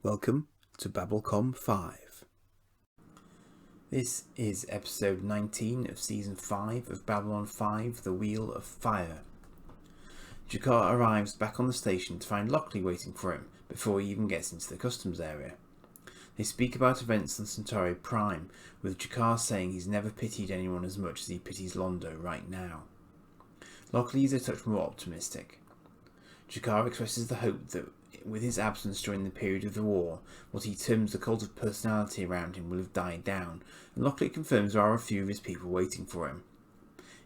Welcome to Babblecom 5. This is episode 19 of season 5 of Babylon 5, The Wheel of Fire. Jakar arrives back on the station to find Lockley waiting for him before he even gets into the customs area. They speak about events on Centauri Prime, with Jakar saying he's never pitied anyone as much as he pities Londo right now. Lockley is a touch more optimistic. Jakar expresses the hope that with his absence during the period of the war, what he terms the cult of personality around him will have died down, and Lockley confirms there are a few of his people waiting for him.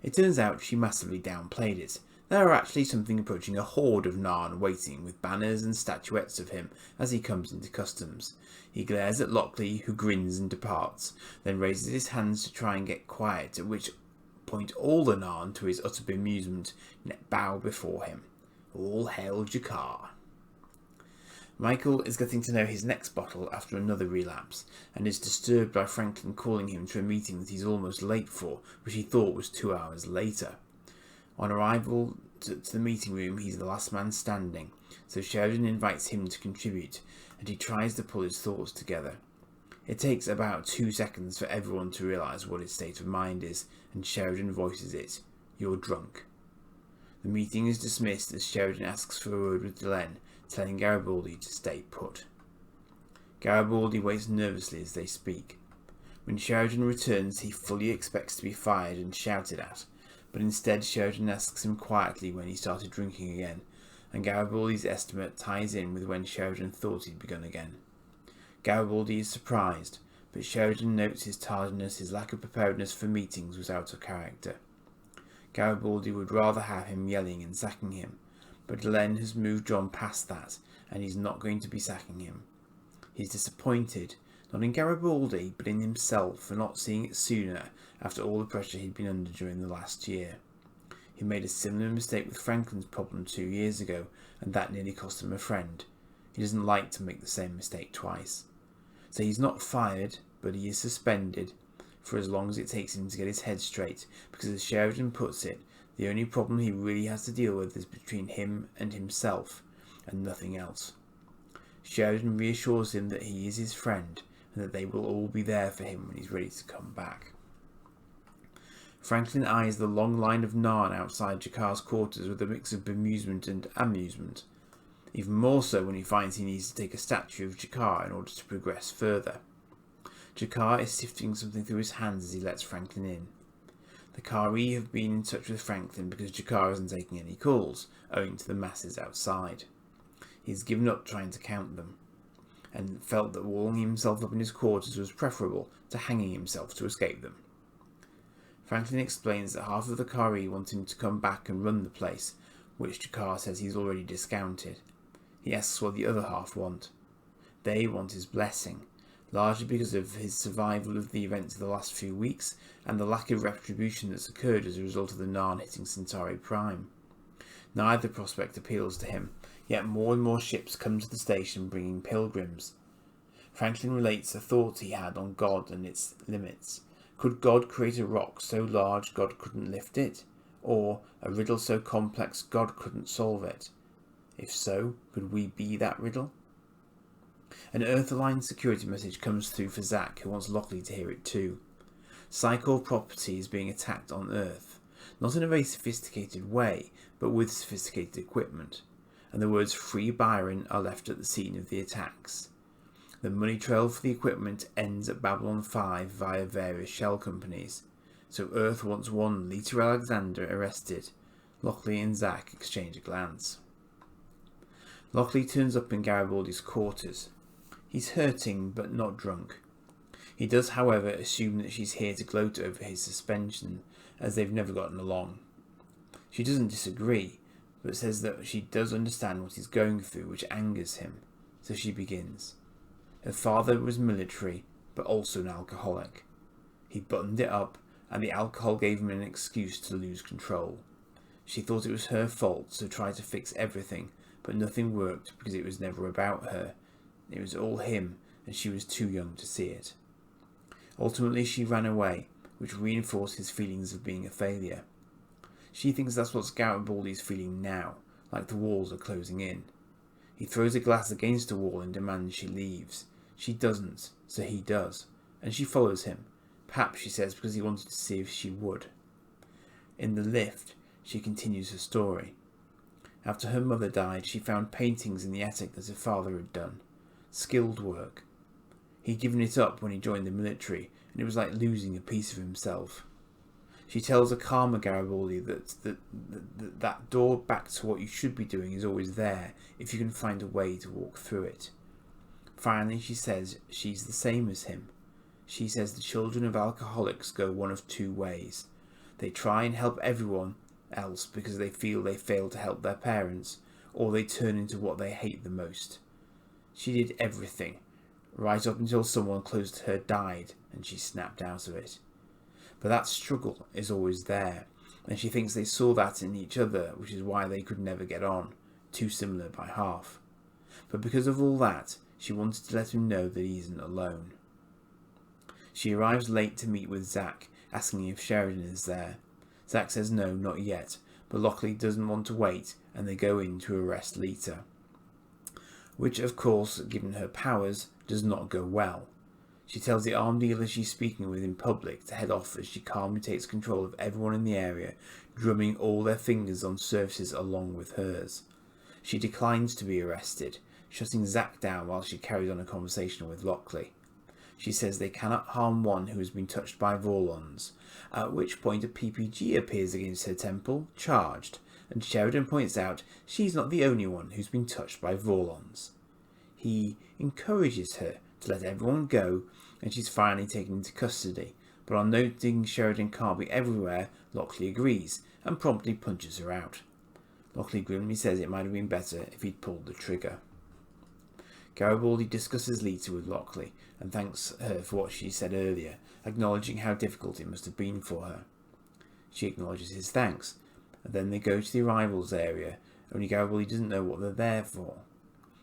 It turns out she massively downplayed it. There are actually something approaching a horde of Narn waiting, with banners and statuettes of him as he comes into customs. He glares at Lockley, who grins and departs, then raises his hands to try and get quiet, at which point all the Narn, to his utter bemusement, bow before him. All hail Jakar. Michael is getting to know his next bottle after another relapse, and is disturbed by Franklin calling him to a meeting that he's almost late for, which he thought was 2 hours later. On arrival to the meeting room, he's the last man standing, so Sheridan invites him to contribute, and he tries to pull his thoughts together. It takes about 2 seconds for everyone to realise what his state of mind is, and Sheridan voices it. You're drunk. The meeting is dismissed as Sheridan asks for a word with Delenn, telling Garibaldi to stay put. Garibaldi waits nervously as they speak. When Sheridan returns, he fully expects to be fired and shouted at, but instead Sheridan asks him quietly when he started drinking again, and Garibaldi's estimate ties in with when Sheridan thought he'd begun again. Garibaldi is surprised, but Sheridan notes his tardiness, his lack of preparedness for meetings was out of character. Garibaldi would rather have him yelling and sacking him, but Delenn has moved on past that, and he's not going to be sacking him. He's disappointed, not in Garibaldi, but in himself for not seeing it sooner after all the pressure he'd been under during the last year. He made a similar mistake with Franklin's problem 2 years ago, and that nearly cost him a friend. He doesn't like to make the same mistake twice. So he's not fired, but he is suspended, for as long as it takes him to get his head straight, because as Sheridan puts it, the only problem he really has to deal with is between him and himself, and nothing else. Sheridan reassures him that he is his friend, and that they will all be there for him when he's ready to come back. Franklin eyes the long line of Narn outside Jakar's quarters with a mix of bemusement and amusement, even more so when he finds he needs to take a statue of Jakar in order to progress further. Jakar is sifting something through his hands as he lets Franklin in. The Kari have been in touch with Franklin because Jakar isn't taking any calls, owing to the masses outside. He's given up trying to count them, and felt that walling himself up in his quarters was preferable to hanging himself to escape them. Franklin explains that half of the Kari want him to come back and run the place, which Jakar says he's already discounted. He asks what the other half want. They want his blessing, largely because of his survival of the events of the last few weeks and the lack of retribution that's occurred as a result of the Narn hitting Centauri Prime. Neither prospect appeals to him, yet more and more ships come to the station bringing pilgrims. Franklin relates a thought he had on God and its limits. Could God create a rock so large God couldn't lift it? Or a riddle so complex God couldn't solve it? If so, could we be that riddle? An Earth-aligned security message comes through for Zack, who wants Lockley to hear it too. Psychor property is being attacked on Earth, not in a very sophisticated way, but with sophisticated equipment, and the words Free Byron are left at the scene of the attacks. The money trail for the equipment ends at Babylon 5 via various shell companies, so Earth wants one Lita Alexander arrested. Lockley and Zack exchange a glance. Lockley turns up in Garibaldi's quarters. He's hurting, but not drunk. He does, however, assume that she's here to gloat over his suspension, as they've never gotten along. She doesn't disagree, but says that she does understand what he's going through, which angers him, so she begins. Her father was military, but also an alcoholic. He buttoned it up, and the alcohol gave him an excuse to lose control. She thought it was her fault, so tried to fix everything, but nothing worked because it was never about her. It was all him, and she was too young to see it. Ultimately, she ran away, which reinforced his feelings of being a failure. She thinks that's what Garibaldi's feeling now, like the walls are closing in. He throws a glass against the wall and demands she leaves. She doesn't, so he does, and she follows him. Perhaps, she says, because he wanted to see if she would. In the lift, she continues her story. After her mother died, she found paintings in the attic that her father had done. Skilled work. He'd given it up when he joined the military, and it was like losing a piece of himself. She tells a calmer Garibaldi that door back to what you should be doing is always there, if you can find a way to walk through it. Finally, she says she's the same as him. She says the children of alcoholics go one of two ways. They try and help everyone else because they feel they failed to help their parents, or they turn into what they hate the most. She did everything, right up until someone close to her died and she snapped out of it. But that struggle is always there, and she thinks they saw that in each other, which is why they could never get on, too similar by half. But because of all that, she wanted to let him know that he isn't alone. She arrives late to meet with Zack, asking if Sheridan is there. Zack says no, not yet, but Lockley doesn't want to wait, and they go in to arrest Lita. Which, of course, given her powers, does not go well. She tells the arms dealer she's speaking with in public to head off as she calmly takes control of everyone in the area, drumming all their fingers on surfaces along with hers. She declines to be arrested, shutting Zack down while she carries on a conversation with Lockley. She says they cannot harm one who has been touched by Vorlons, at which point a PPG appears against her temple, charged, and Sheridan points out she's not the only one who's been touched by Vorlons. He encourages her to let everyone go, and she's finally taken into custody, but on noting Sheridan can't be everywhere, Lockley agrees, and promptly punches her out. Lockley grimly says it might have been better if he'd pulled the trigger. Garibaldi discusses Lita with Lockley, and thanks her for what she said earlier, acknowledging how difficult it must have been for her. She acknowledges his thanks, and then they go to the arrivals area, only Garibaldi doesn't know what they're there for.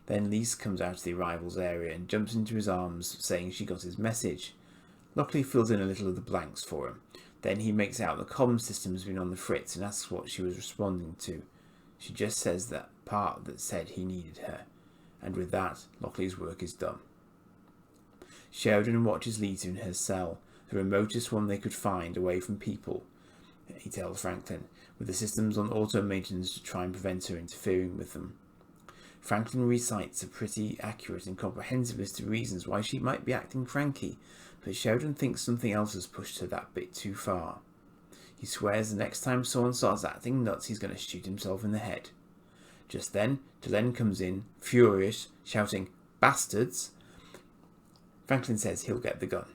Then Lisa comes out of the arrivals area and jumps into his arms, saying she got his message. Lockley fills in a little of the blanks for him. Then he makes out the comm system has been on the fritz and asks what she was responding to. She just says that part that said he needed her, and with that, Lockley's work is done. Sheridan watches Lita in her cell, the remotest one they could find away from people, he tells Franklin, with the systems on auto-maintenance to try and prevent her interfering with them. Franklin recites a pretty accurate and comprehensive list of reasons why she might be acting cranky, but Sheridan thinks something else has pushed her that bit too far. He swears the next time someone starts acting nuts he's going to shoot himself in the head. Just then, Delenn comes in, furious, shouting, "Bastards!" Franklin says he'll get the gun.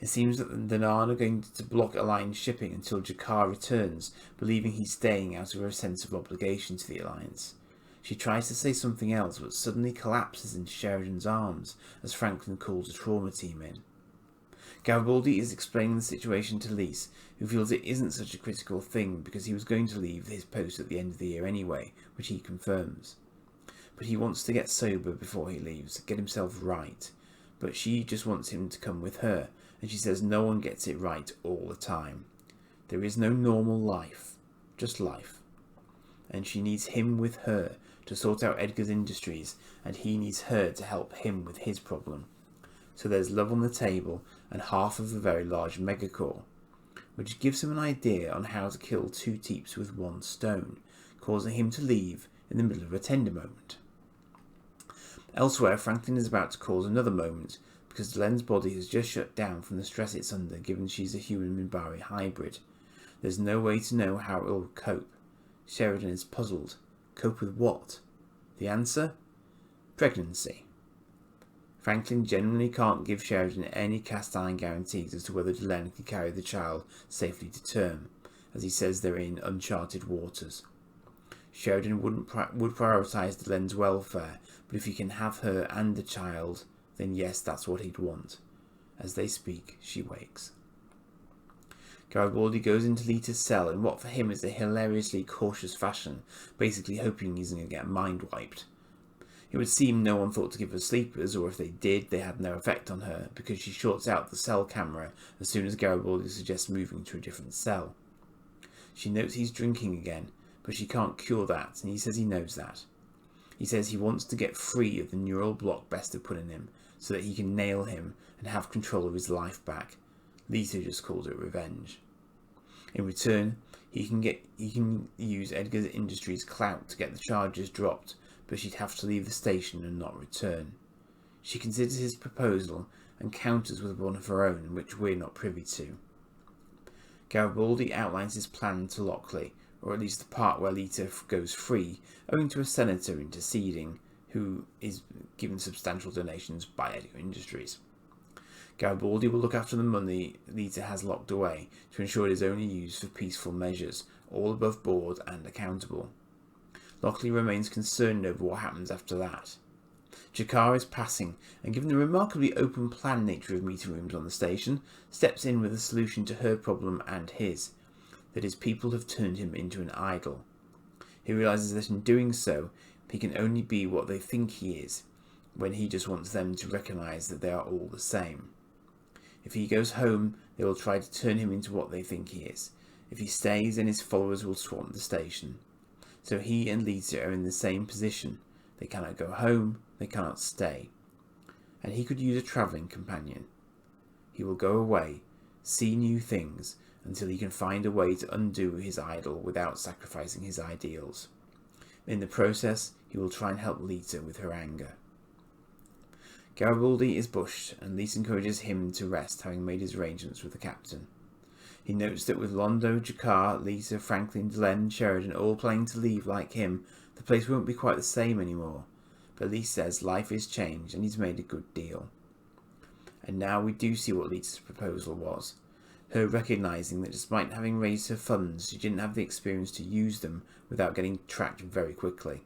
It seems that the Narn are going to block Alliance shipping until Jakar returns, believing he's staying out of her sense of obligation to the Alliance. She tries to say something else, but suddenly collapses into Sheridan's arms as Franklin calls a trauma team in. Garibaldi is explaining the situation to Lise, who feels it isn't such a critical thing because he was going to leave his post at the end of the year anyway, which he confirms. But he wants to get sober before he leaves, get himself right. But she just wants him to come with her, and she says no one gets it right all the time. There is no normal life, just life. And she needs him with her to sort out Edgar's industries, and he needs her to help him with his problem. So there's love on the table and half of a very large megacore, which gives him an idea on how to kill two teeps with one stone, causing him to leave in the middle of a tender moment. Elsewhere, Franklin is about to cause another moment, because Delenn's body has just shut down from the stress it's under given she's a human Minbari hybrid. There's no way to know how it will cope. Sheridan is puzzled. Cope with what? The answer? Pregnancy. Franklin genuinely can't give Sheridan any cast-iron guarantees as to whether Delenn can carry the child safely to term, as he says they're in uncharted waters. Sheridan would prioritise Delenn's welfare, but if he can have her and the child, then yes, that's what he'd want. As they speak, she wakes. Garibaldi goes into Lita's cell in what for him is a hilariously cautious fashion, basically hoping he's going to get mind-wiped. It would seem no one thought to give her sleepers, or if they did, they had no effect on her, because she shorts out the cell camera as soon as Garibaldi suggests moving to a different cell. She notes he's drinking again, but she can't cure that, and he says he knows that. He says he wants to get free of the neural block Bester put in him so that he can nail him and have control of his life back. Lita just calls it revenge. In return, he can use Edgar's Industries' clout to get the charges dropped, but she'd have to leave the station and not return. She considers his proposal and counters with one of her own, which we're not privy to. Garibaldi outlines his plan to Lockley, or at least the part where Lita goes free, owing to a senator interceding, who is given substantial donations by Edgar Industries. Garibaldi will look after the money Lita has locked away to ensure it is only used for peaceful measures, all above board and accountable. Lockley remains concerned over what happens after that. G'Kar is passing, and given the remarkably open plan nature of meeting rooms on the station, steps in with a solution to her problem and his, that his people have turned him into an idol. He realises that in doing so, he can only be what they think he is, when he just wants them to recognise that they are all the same. If he goes home, they will try to turn him into what they think he is. If he stays, then his followers will swamp the station. So he and Lita are in the same position. They cannot go home, they cannot stay. And he could use a travelling companion. He will go away, see new things, until he can find a way to undo his idol without sacrificing his ideals. In the process, he will try and help Lita with her anger. Garibaldi is bushed, and Lisa encourages him to rest, having made his arrangements with the captain. He notes that with Londo, G'Kar, Lisa, Franklin, Delenn, and Sheridan all planning to leave like him, the place won't be quite the same anymore. But Lisa says life is changed, and he's made a good deal. And now we do see what Lisa's proposal was. Her recognising that despite having raised her funds, she didn't have the experience to use them without getting tracked very quickly.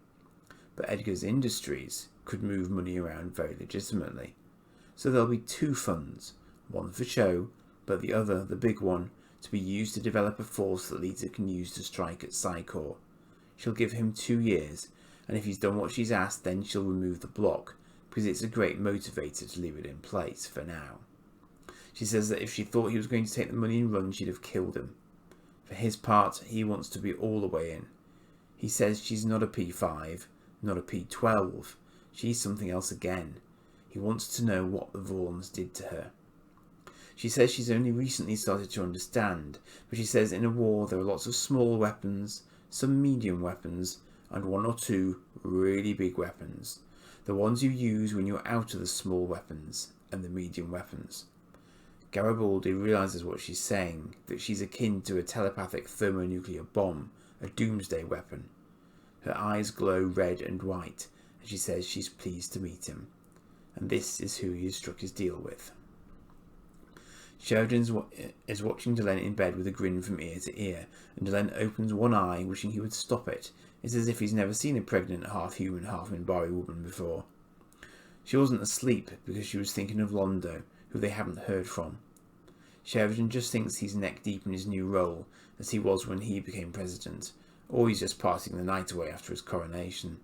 But Edgar's Industries could move money around very legitimately. So there'll be two funds, one for show, but the other, the big one, to be used to develop a force that Lita can use to strike at Psychor. She'll give him 2 years, and if he's done what she's asked, then she'll remove the block, because it's a great motivator to leave it in place for now. She says that if she thought he was going to take the money and run, she'd have killed him. For his part, he wants to be all the way in. He says she's not a P5, not a P12. She's something else again. He wants to know what the Vaughans did to her. She says she's only recently started to understand, but she says in a war there are lots of small weapons, some medium weapons, and 1 or 2 really big weapons. The ones you use when you're out of the small weapons and the medium weapons. Garibaldi realises what she's saying, that she's akin to a telepathic thermonuclear bomb, a doomsday weapon. Her eyes glow red and white, and she says she's pleased to meet him. And this is who he has struck his deal with. Sheridan is watching Delenn in bed with a grin from ear to ear, and Delenn opens one eye, wishing he would stop it. It's as if he's never seen a pregnant, half-human, half-Minbari woman before. She wasn't asleep because she was thinking of Londo, who they haven't heard from. Sheridan just thinks he's neck-deep in his new role, as he was when he became president, or he's just passing the night away after his coronation.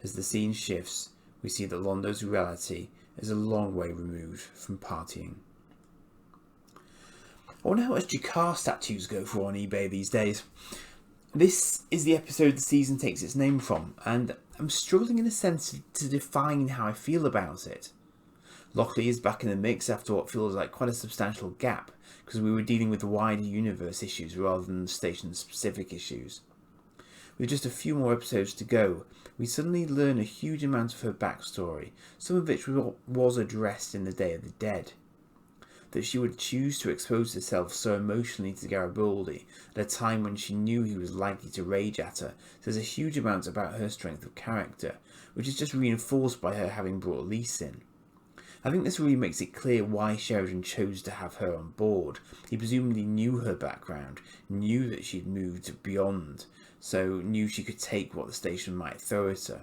As the scene shifts, we see that Londo's reality is a long way removed from partying. I wonder how much G'Kar statues go for on eBay these days. This is the episode the season takes its name from, and I'm struggling in a sense to define how I feel about it. Lockley is back in the mix after what feels like quite a substantial gap, because we were dealing with wider universe issues rather than the station's specific issues. With just a few more episodes to go, we suddenly learn a huge amount of her backstory, some of which was addressed in the Day of the Dead. That she would choose to expose herself so emotionally to Garibaldi at a time when she knew he was likely to rage at her says a huge amount about her strength of character, which is just reinforced by her having brought Lise in. I think this really makes it clear why Sheridan chose to have her on board. He presumably knew her background, knew that she'd moved beyond, so knew she could take what the station might throw at her.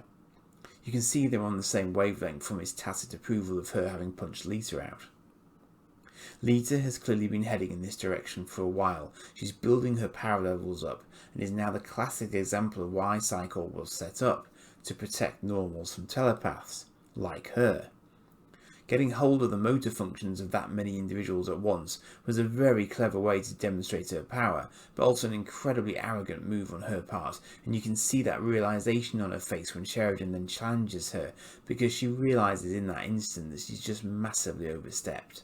You can see they're on the same wavelength from his tacit approval of her having punched Lita out. Lita has clearly been heading in this direction for a while. She's building her power levels up and is now the classic example of why Psychor was set up, to protect normals from telepaths, like her. Getting hold of the motor functions of that many individuals at once was a very clever way to demonstrate her power, but also an incredibly arrogant move on her part, and you can see that realisation on her face when Sheridan then challenges her, because she realises in that instant that she's just massively overstepped.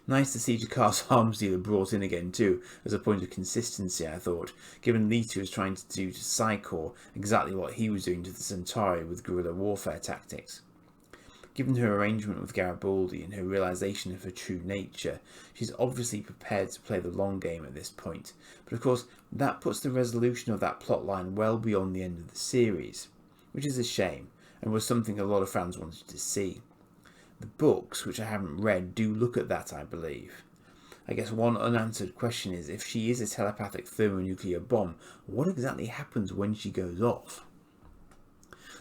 Nice to see Jakar's arms dealer brought in again too, as a point of consistency, I thought, given Lita was trying to do to Psychor exactly what he was doing to the Centauri with guerrilla warfare tactics. Given her arrangement with Garibaldi and her realisation of her true nature, she's obviously prepared to play the long game at this point, but of course that puts the resolution of that plotline well beyond the end of the series, which is a shame, and was something a lot of fans wanted to see. The books, which I haven't read, do look at that, I believe. I guess one unanswered question is, if she is a telepathic thermonuclear bomb, what exactly happens when she goes off?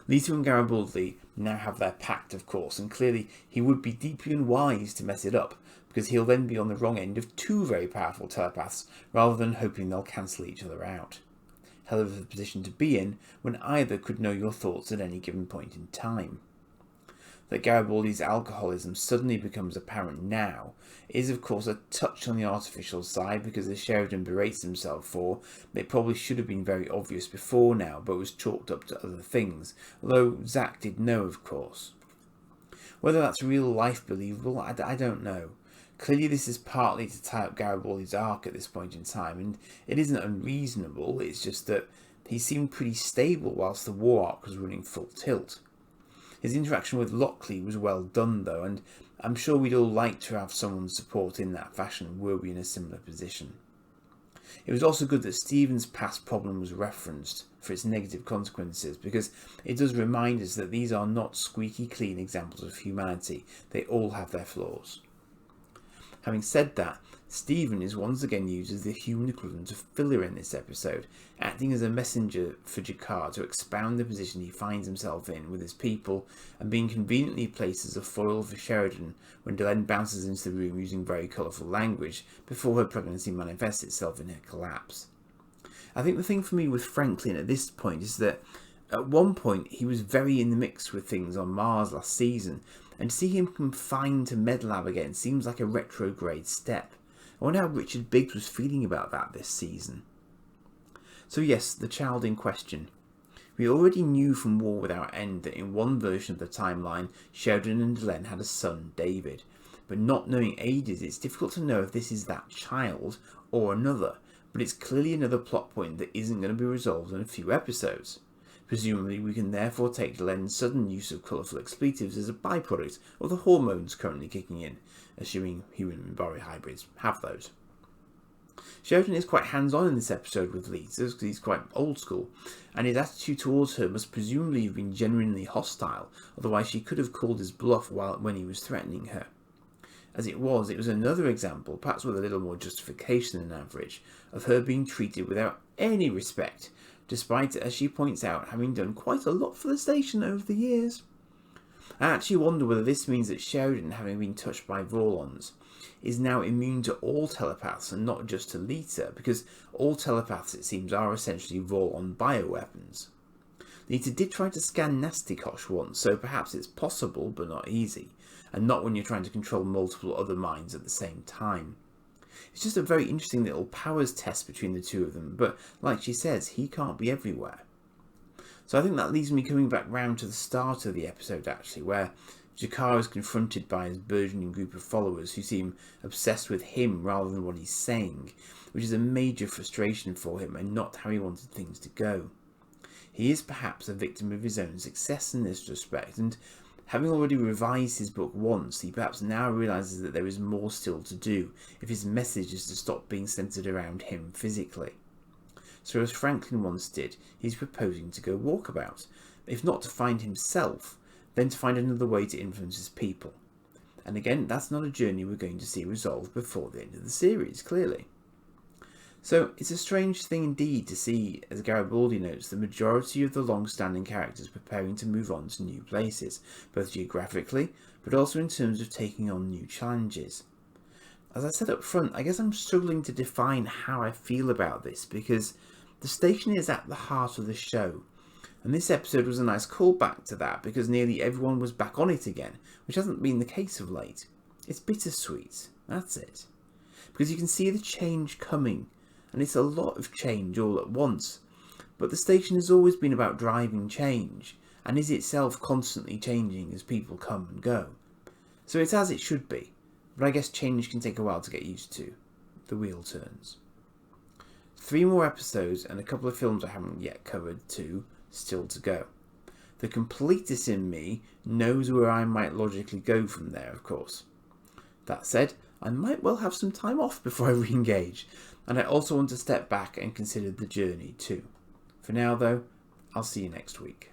Lita and Garibaldi now have their pact, of course, and clearly he would be deeply unwise to mess it up, because he'll then be on the wrong end of two very powerful telepaths, rather than hoping they'll cancel each other out. Hell of a position to be in, when either could know your thoughts at any given point in time. That Garibaldi's alcoholism suddenly becomes apparent now is of course a touch on the artificial side, because as Sheridan berates himself for, it probably should have been very obvious before now, but was chalked up to other things, although Zack did know, of course. Whether that's real life believable, I don't know. Clearly this is partly to tie up Garibaldi's arc at this point in time, and it isn't unreasonable, it's just that he seemed pretty stable whilst the war arc was running full tilt. His interaction with Lockley was well done though, and I'm sure we'd all like to have someone's support in that fashion were we in a similar position. It was also good that Stephen's past problem was referenced for its negative consequences, because it does remind us that these are not squeaky clean examples of humanity, they all have their flaws. Having said that, Stephen is once again used as the human equivalent of filler in this episode, acting as a messenger for Jakar to expound the position he finds himself in with his people, and being conveniently placed as a foil for Sheridan when Delenn bounces into the room using very colourful language before her pregnancy manifests itself in her collapse. I think the thing for me with Franklin at this point is that at one point he was very in the mix with things on Mars last season, and to see him confined to Medlab again seems like a retrograde step. I wonder how Richard Biggs was feeling about that this season. So yes, the child in question. We already knew from War Without End that in one version of the timeline, Sheridan and Delenn had a son, David. But not knowing ages, it's difficult to know if this is that child or another, but it's clearly another plot point that isn't going to be resolved in a few episodes. Presumably we can therefore take Delenn's sudden use of colourful expletives as a byproduct of the hormones currently kicking in, assuming human and Minbari hybrids have those. Sheridan is quite hands-on in this episode with Lita, because he's quite old school, and his attitude towards her must presumably have been genuinely hostile, otherwise she could have called his bluff when he was threatening her. As it was another example, perhaps with a little more justification than average, of her being treated without any respect, despite, as she points out, having done quite a lot for the station over the years. I actually wonder whether this means that Sheridan, having been touched by Vorlons, is now immune to all telepaths and not just to Lita, because all telepaths, it seems, are essentially Vorlon bioweapons. Lita did try to scan Nastikosh once, so perhaps it's possible but not easy, and not when you're trying to control multiple other minds at the same time. It's just a very interesting little powers test between the two of them, but like she says, he can't be everywhere. So I think that leaves me coming back round to the start of the episode actually, where Jakar is confronted by his burgeoning group of followers who seem obsessed with him rather than what he's saying, which is a major frustration for him and not how he wanted things to go. He is perhaps a victim of his own success in this respect, and having already revised his book once, he perhaps now realises that there is more still to do if his message is to stop being centred around him physically. So as Franklin once did, he's proposing to go walkabout, if not to find himself, then to find another way to influence his people. And again, that's not a journey we're going to see resolved before the end of the series, clearly. So it's a strange thing indeed to see, as Garibaldi notes, the majority of the long-standing characters preparing to move on to new places, both geographically, but also in terms of taking on new challenges. As I said up front, I guess I'm struggling to define how I feel about this, because the station is at the heart of the show, And this episode was a nice callback to that because nearly everyone was back on it again, which hasn't been the case of late. It's bittersweet, that's it. Because you can see the change coming, and it's a lot of change all at once. But the station has always been about driving change, and is itself constantly changing as people come and go. So it's as it should be, but I guess change can take a while to get used to. The wheel turns. 3 more episodes and a couple of films I haven't yet covered too, still to go. The completist in me knows where I might logically go from there, of course. That said, I might well have some time off before I re-engage, and I also want to step back and consider the journey too. For now though, I'll see you next week.